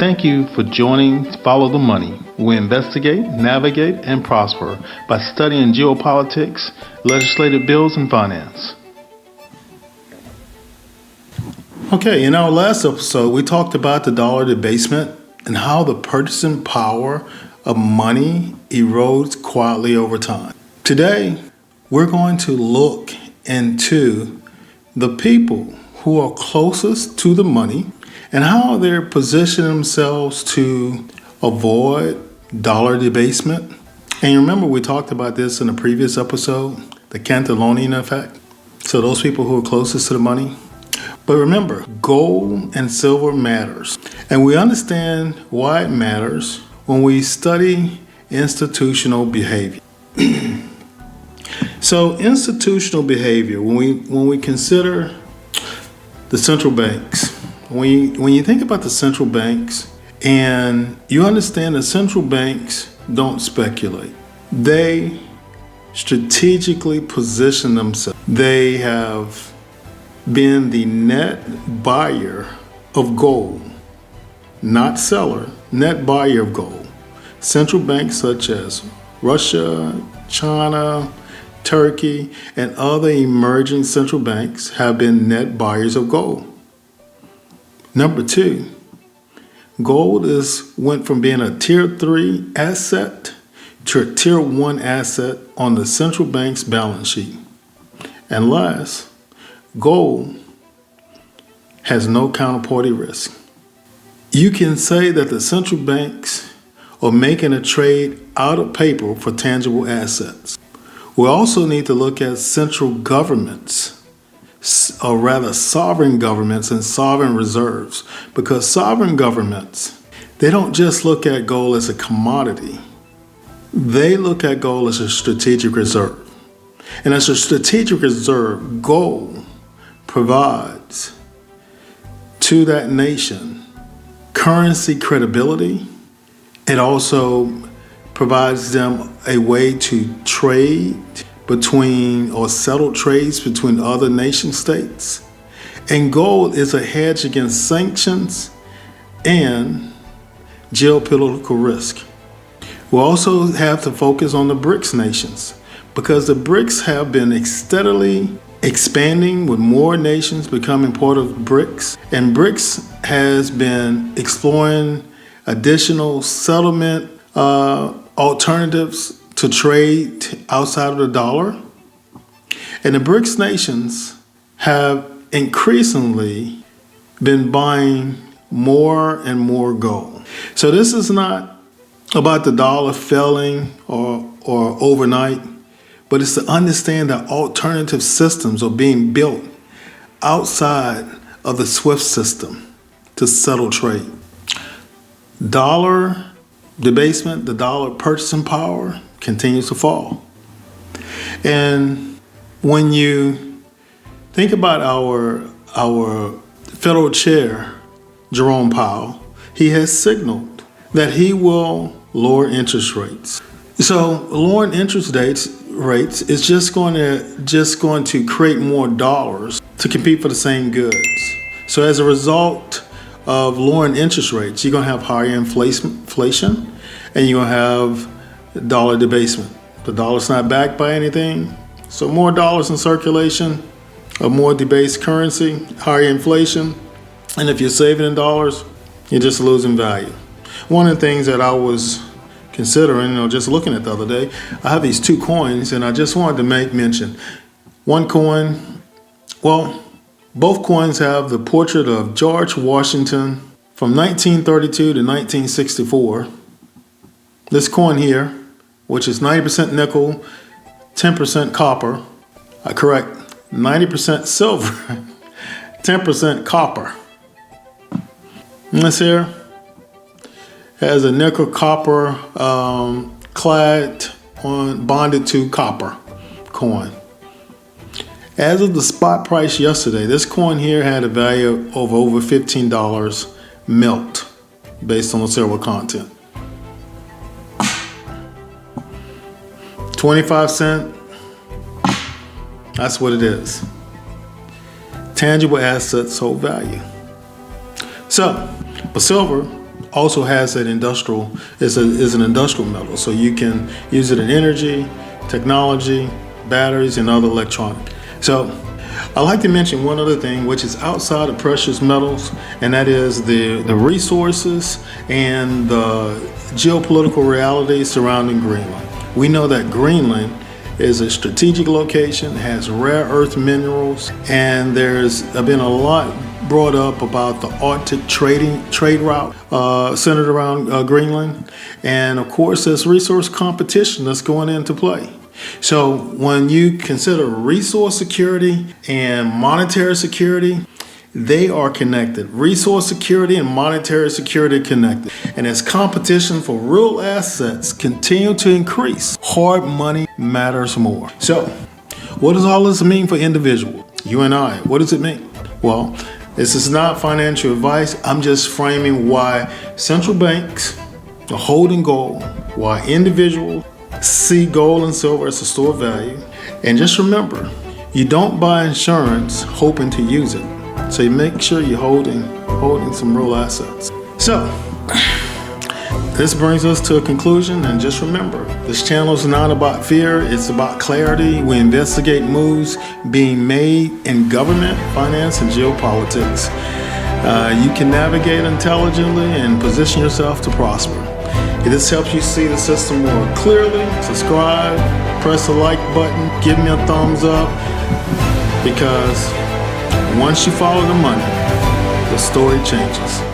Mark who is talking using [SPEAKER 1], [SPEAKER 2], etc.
[SPEAKER 1] Thank you for joining Follow the Money. We investigate, navigate, and prosper by studying geopolitics, legislative bills, and finance. Okay, in our last episode, we talked about the dollar debasement and how the purchasing power of money erodes quietly over time. Today, we're going to look into the people who are closest to the money and how they're positioning themselves to avoid dollar debasement. And remember, we talked about this in a previous episode, the Cantillonian effect. So those people who are closest to the money. But remember, gold and silver matters. And we understand why it matters when we study institutional behavior. So institutional behavior, when we consider the central banks, when you think about the central banks and you understand that central banks don't speculate, they strategically position themselves. They have been the net buyer of gold, not seller, net buyer of gold. Central banks such as Russia, China, Turkey, and other emerging central banks have been net buyers of gold. Number two, gold went from being a tier 3 asset to a tier 1 asset on the central bank's balance sheet. And last, gold has no counterparty risk. You can say that the central banks are making a trade out of paper for tangible assets. We also need to look at central governments, or rather sovereign governments and sovereign reserves, because sovereign governments, they don't just look at gold as a commodity. They look at gold as a strategic reserve. And as a strategic reserve, gold provides to that nation currency credibility. It also provides them a way to trade between or settle trades between other nation states. And gold is a hedge against sanctions and geopolitical risk. We also have to focus on the BRICS nations because the BRICS have been steadily expanding with more nations becoming part of BRICS. And BRICS has been exploring additional settlement alternatives to trade outside of the dollar. And the BRICS nations have increasingly been buying more and more gold. So this is not about the dollar failing or overnight, but it's to understand that alternative systems are being built outside of the SWIFT system to settle trade. Dollar debasement, the dollar purchasing power continues to fall. And when you think about our federal chair, Jerome Powell, he has signaled that he will lower interest rates. So lowering interest rates is just going to create more dollars to compete for the same goods. So as a result of lowering interest rates, you're going to have higher inflation and you're going to have dollar debasement. The dollar's not backed by anything, so more dollars in circulation, a more debased currency, higher inflation, and if you're saving in dollars, you're just losing value. One of the things that I was considering, just looking at the other day, I have these two coins and I just wanted to make mention. One coin, both coins have the portrait of George Washington from 1932 to 1964. This coin here, which is 90% nickel, 10% copper, 90% silver, 10% copper. And this here has a nickel copper bonded to copper coin. As of the spot price yesterday, this coin here had a value of over $15 melt based on the silver content. 25 cents, that's what it is. Tangible assets hold value. So, but silver also has an is an industrial metal. So you can use it in energy, technology, batteries, and other electronics. So I'd like to mention one other thing, which is outside of precious metals, and that is the resources and the geopolitical realities surrounding Greenland. We know that Greenland is a strategic location, has rare earth minerals, and there's been a lot brought up about the Arctic trade route centered around Greenland. And of course, there's resource competition that's going into play. So when you consider resource security and monetary security, they are connected. Resource security and monetary security are connected. And as competition for real assets continue to increase, hard money matters more. So what does all this mean for individuals? You and I, what does it mean? Well, this is not financial advice. I'm just framing why central banks are holding gold, why individuals see gold and silver as a store of value. And just remember, you don't buy insurance hoping to use it. So you make sure you're holding some real assets. So this brings us to a conclusion, and just remember, this channel is not about fear, it's about clarity. We investigate moves being made in government, finance, and geopolitics. You can navigate intelligently and position yourself to prosper. If this helps you see the system more clearly, subscribe, press the like button, give me a thumbs up, because once you follow the money, the story changes.